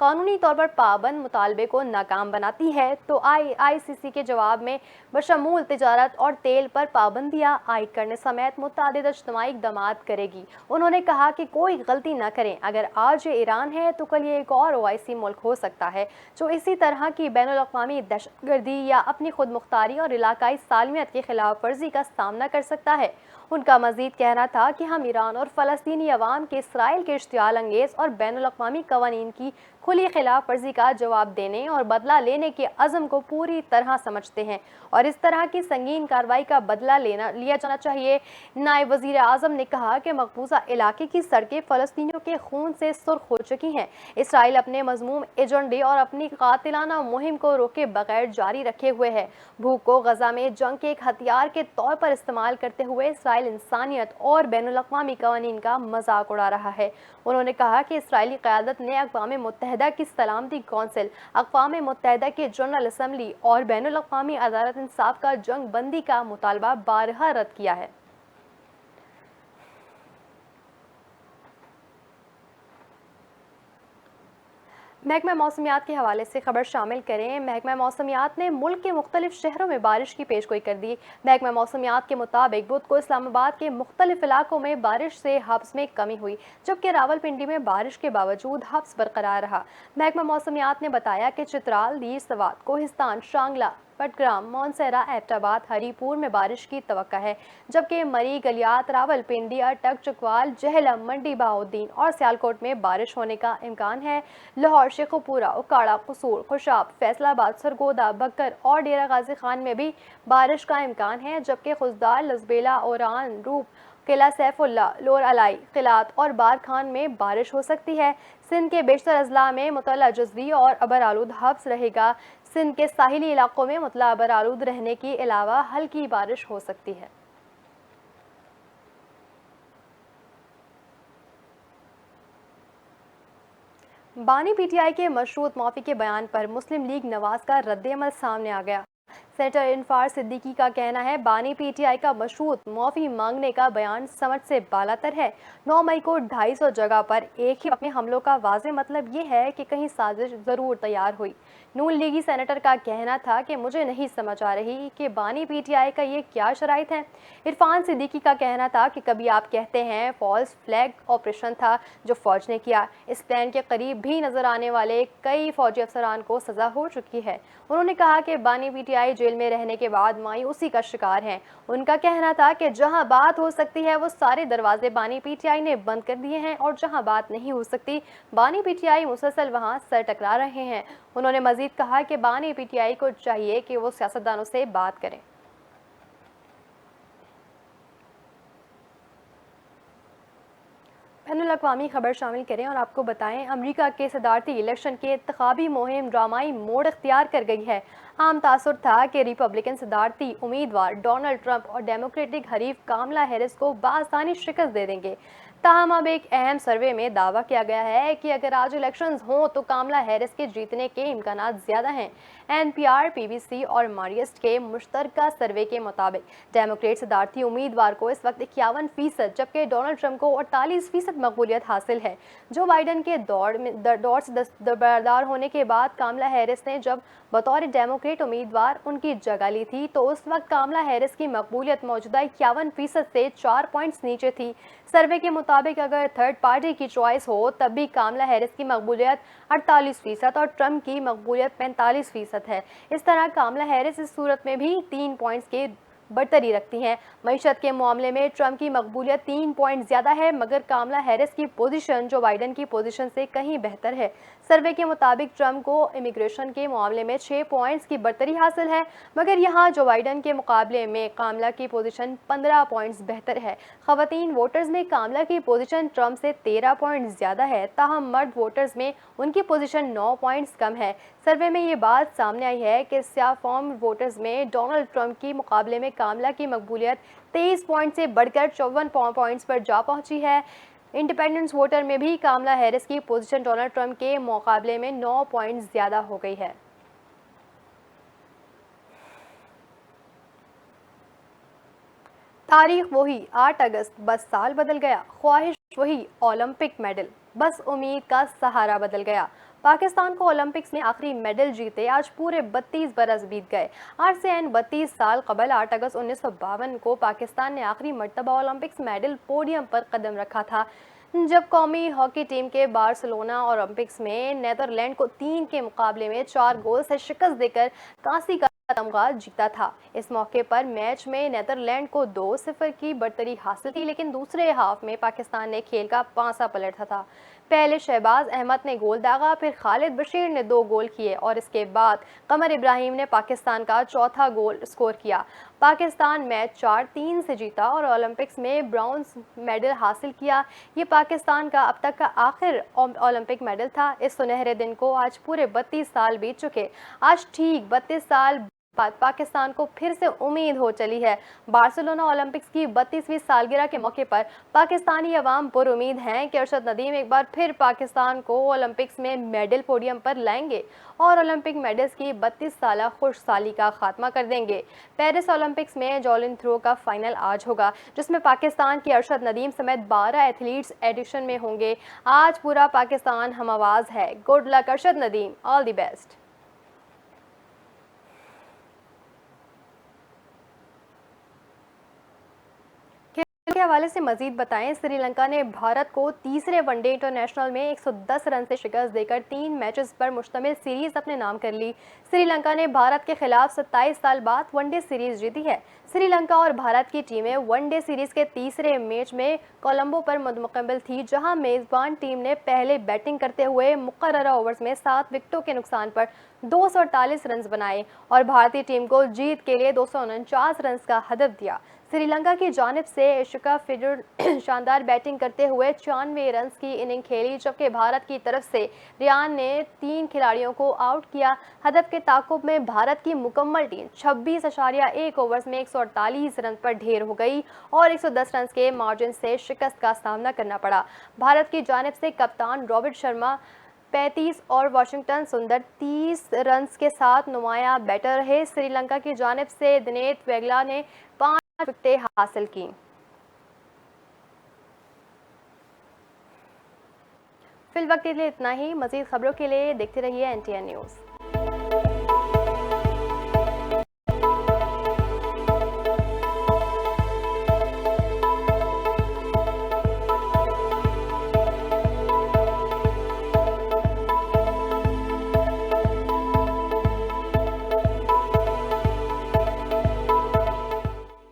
قانونی طور پر پابند مطالبے کو ناکام بناتی ہے تو آئی سی سی کے جواب میں بشمول تجارت اور تیل پر پابندیاں عائد کرنے سمیت متعدد اجتماعی اقدامات کرے گی۔ انہوں نے کہا کہ کوئی غلطی نہ کریں، اگر آج یہ ایران ہے تو کل یہ ایک اور اوائسی ملک ہو سکتا ہے جو اسی طرح کی بین الاقوامی دہشت گردی یا اپنی خود مختاری اور علاقائی سالمیت کی خلاف ورزی کا سامنا کر سکتا ہے۔ ان کا مزید کہنا تھا کہ ہم ایران اور فلسطینی عوام کے اسرائیل کے اشتعال انگیز اور بین الاقوامی قوانین کی کھلی خلاف ورزی کا جواب دینے اور بدلہ لینے کے عزم کو پوری طرح سمجھتے ہیں اور اس طرح کی سنگین کارروائی کا بدلہ لیا جانا چاہیے۔ نائب وزیر اعظم نے کہا کہ مقبوضہ علاقے کی سڑکیں فلسطینیوں کے خون سے سرخ ہو چکی ہیں۔ اسرائیل اپنے مذموم ایجنڈے اور اپنی قاتلانہ مہم کو روکے بغیر جاری رکھے ہوئے ہے۔ بھوک کو غزہ میں جنگ کے ایک ہتھیار کے طور پر استعمال کرتے ہوئے اسرائیل انسانیت اور بین الاقوامی قوانین کا مذاق اڑا رہا ہے۔ انہوں نے کہا کہ اسرائیلی قیادت نے اقوام متحدہ کی سلامتی کونسل، اقوام متحدہ کے جنرل اسمبلی اور بین الاقوامی عدالت انصاف کا جنگ بندی کا مطالبہ بارہا رد کیا ہے۔ محکمہ موسمیات کے حوالے سے خبر شامل کریں۔ محکمہ موسمیات نے ملک کے مختلف شہروں میں بارش کی پیشگوئی کر دی۔ محکمہ موسمیات کے مطابق بدھ کو اسلام آباد کے مختلف علاقوں میں بارش سے حبس میں کمی ہوئی، جبکہ راولپنڈی میں بارش کے باوجود حبس برقرار رہا۔ محکمہ موسمیات نے بتایا کہ چترال، دیر سوات، کوہستان، شانگلہ، پٹگرام، مونسیرا، ایبٹ آباد، ہری پور میں بارش کی توقع ہے، جبکہ مری، گلیات، راولپنڈی، اٹک، چکوال، جہلم، منڈی بہاؤالدین اور سیالکوٹ میں بارش ہونے کا امکان ہے۔ لاہور، شیخوپورہ، اکاڑہ، قصور، خوشاب، فیصل آباد، سرگودا، بکر اور ڈیرہ غازی خان میں بھی بارش کا امکان ہے، جبکہ خضدار، لسبیلا، اوران، روپ، قلعہ سیف اللہ، لور الائی، قلات اور بارکھان میں بارش ہو سکتی ہے۔ سندھ کے بیشتر اضلاع میں مطلع جزوی اور ابرآلود حبس رہے گا۔ سندھ کے ساحلی علاقوں میں مطلع ابرآلود رہنے کے علاوہ ہلکی بارش ہو سکتی ہے۔ بانی پی ٹی آئی کے مشروط معافی کے بیان پر مسلم لیگ نواز کا رد عمل سامنے آ گیا۔ سینیٹر انفار صدیقی کا کہنا ہے بانی پی ٹی آئی کا مشروط معافی مانگنے کا بیان سمجھ سے بالاتر ہے۔ 9 مئی کو 250 جگہ پر ایک ہی وقت میں حملوں کا واضح مطلب یہ ہے کہ کہیں سازش ضرور تیار ہوئی۔ نون لیگی سینیٹر کا کہنا تھا کہ مجھے نہیں سمجھ آ رہی کہ بانی پی ٹی آئی کا یہ کیا شرائط ہے۔ عرفان صدیقی کا کہنا تھا کہ کبھی آپ کہتے ہیں فالس فلیگ آپریشن تھا جو فوج نے کیا، اس پلان کے قریب بھی نظر آنے والے کئی فوجی افسران کو سزا ہو چکی ہے۔ انہوں نے کہا کہ بانی پی ٹی آئی جیل میں رہنے کے بعد مایوسی کا شکار ہیں۔ ان کا کہنا تھا کہ جہاں بات ہو سکتی ہے وہ سارے دروازے بانی پی ٹی آئی نے بند کر دیے ہیں اور جہاں بات نہیں ہو سکتی بانی پی ٹی آئی مسلسل وہاں سر ٹکرا رہے ہیں۔ انہوں نے مزید کہا کہ بانی پی ٹی آئی کو چاہیے کہ وہ سیاستدانوں سے بات کریں۔ بین الاقوامی خبر شامل کریں اور آپ کو بتائیں امریکہ کے صدارتی الیکشن کے انتخابی مہم ڈرامائی موڑ اختیار کر گئی ہے۔ عام تاثر تھا کہ ریپبلکن صدارتی امیدوار ڈونلڈ ٹرمپ اور ڈیموکریٹک حریف کاملا ہیرس کو بآسانی شکست دے دیں گے۔ تاہم اب ایک اہم سروے میں دعویٰ کیا گیا ہے کہ اگر آج الیکشنز ہوں تو کاملا ہیرس کے جیتنے کے امکانات زیادہ ہیں۔ N P R, P B C اور ماریسٹ کے مشترکہ سروے کے مطابق ڈیموکریٹ صدارتی امیدوار کو اس وقت 51%، جبکہ ڈونلڈ ٹرمپ کو 48% مقبولیت حاصل ہے۔ جو بائیڈن کے دور سے دستبردار ہونے کے بعد کاملا ہیرس نے جب بطور ڈیموکریٹ امیدوار ان کی جگہ لی تھی تو اس وقت کاملا ہیرس کی مقبولیت موجودہ 51% سے 4 پوائنٹس نیچے تھی۔ سروے کے مطابق اگر تھرڈ پارٹی کی چوائس ہو تب بھی کاملا ہیرس کی مقبولیت 48% اور ٹرمپ کی مقبولیت 45% ہے۔ اس طرح کاملا ہیرس اس صورت میں بھی 3 پوائنٹس کے برتری رکھتی ہیں۔ معیشت کے معاملے میں ٹرمپ کی مقبولیت 3 پوائنٹ زیادہ ہے، مگر کاملا ہیرس کی پوزیشن جو بائیڈن کی پوزیشن سے کہیں بہتر ہے۔ سروے کے مطابق ٹرمپ کو امیگریشن کے معاملے میں 6 پوائنٹس کی برتری حاصل ہے، مگر یہاں جو بائیڈن کے مقابلے میں کاملا کی پوزیشن 15 پوائنٹس بہتر ہے۔ خواتین ووٹرز میں کاملا کی پوزیشن ٹرمپ سے 13 پوائنٹس زیادہ ہے، تاہم مرد ووٹرز میں ان کی پوزیشن 9 پوائنٹس کم ہے۔ سروے میں یہ بات سامنے آئی ہے کہ سیاہ فام ووٹرز میں ڈونلڈ ٹرمپ کی مقابلے میں کاملا کی مقبولیت 23 پوائنٹ سے بڑھ کر 54 پوائنٹس پر جا پہنچی ہے۔ انڈیپینڈنٹ ووٹر میں بھی کاملا ہیرس کی پوزیشن ڈونلڈ ٹرمپ کے مقابلے میں 9 پوائنٹس زیادہ ہو گئی ہے۔ تاریخ وہی 8 اگست، بس سال بدل گیا، خواہش وہی اولمپک میڈل، بس امید کا سہارا بدل گیا۔ پاکستان کو اولمپکس میں آخری میڈل جیتے آج پورے 32 برس بیت گئے۔ آج سے 32 سال قبل 8 اگست 1952 کو پاکستان نے آخری مرتبہ اولمپکس میڈل پوڈیم پر قدم رکھا تھا، جب قومی ہاکی ٹیم کے بارسلونا اولمپکس میں نیدرلینڈ کو 3 کے مقابلے میں 4 گول سے شکست دے کر کانسی کا تمغہ جیتا تھا۔ اس موقع پر میچ میں نیدرلینڈ کو 2-0 کی برتری حاصل تھی، لیکن دوسرے ہاف میں پاکستان نے کھیل کا پانسا پلٹا تھا۔ پہلے شہباز احمد نے گول داغا، پھر خالد بشیر نے 2 گول کیے اور اس کے بعد قمر ابراہیم نے پاکستان کا چوتھا گول سکور کیا۔ پاکستان میچ 4-3 سے جیتا اور اولمپکس میں برونز میڈل حاصل کیا۔ یہ پاکستان کا اب تک کا آخر اولمپک میڈل تھا۔ اس سنہرے دن کو آج پورے 32 سال بیت چکے۔ آج ٹھیک 32 سال بعد پاکستان کو پھر سے امید ہو چلی ہے۔ بارسلونا اولمپکس کی 32ویں سالگرہ کے موقع پر پاکستانی عوام پر امید ہیں کہ ارشد ندیم ایک بار پھر پاکستان کو اولمپکس میں میڈل پوڈیم پر لائیں گے اور اولمپک میڈلز کی 32 سالہ خوش سالی کا خاتمہ کر دیں گے۔ پیرس اولمپکس میں جاولن تھرو کا فائنل آج ہوگا، جس میں پاکستان کی ارشد ندیم سمیت 12 ایتھلیٹس ایڈیشن میں ہوں گے۔ آج پورا پاکستان ہم آواز ہے۔ Good luck Arshad Nadeem, all the best. کے حوالے سے مزید بتائیں، سری لنکا نے بھارت کو تیسرے ون ڈے انٹرنیشنل میں 110 رن سے شکست دے کر 3 میچز پر مشتمل سیریز اپنے نام کر لی۔ سری لنکا نے بھارت کے خلاف 27 سال بعد ون ڈے سیریز جیتی ہے۔ سری لنکا اور بھارت کی ٹیمیں ون ڈے سیریز کے تیسرے میچ میں کولمبو پر مشتمل تھی، جہاں میزبان ٹیم نے پہلے بیٹنگ کرتے ہوئے مقررہ اوورز میں 7 وکٹوں کے نقصان پر 248 رنز بنائے اور بھارتی ٹیم کو جیت کے لیے 249 رنز کا ہدف دیا۔ سری لنکا کی جانب سے اشکا فیڈر شاندار بیٹنگ کرتے ہوئے 94 رنز کی اننگ کھیلی، جبکہ بھارت کی طرف سے ریان نے 3 کھلاڑیوں کو آؤٹ کیا۔ ہدف کے تعاقب میں بھارت کی مکمل ٹیم 26.1 اوورز میں 148 رنز پر ڈھیر ہو گئی اور 110 رنز کے مارجن سے شکست کا سامنا کرنا پڑا۔ بھارت کی جانب سے کپتان روہت شرما 35 اور واشنگٹن سندر 30 رنز کے ساتھ نمایاں بیٹر رہے۔ سری لنکا کی جانب سے دنیت ویگلا نے 5 وکٹیں حاصل کیں۔ فی الوقت کے لیے اتنا ہی۔ مزید خبروں کے لیے دیکھتے رہیے NTN نیوز۔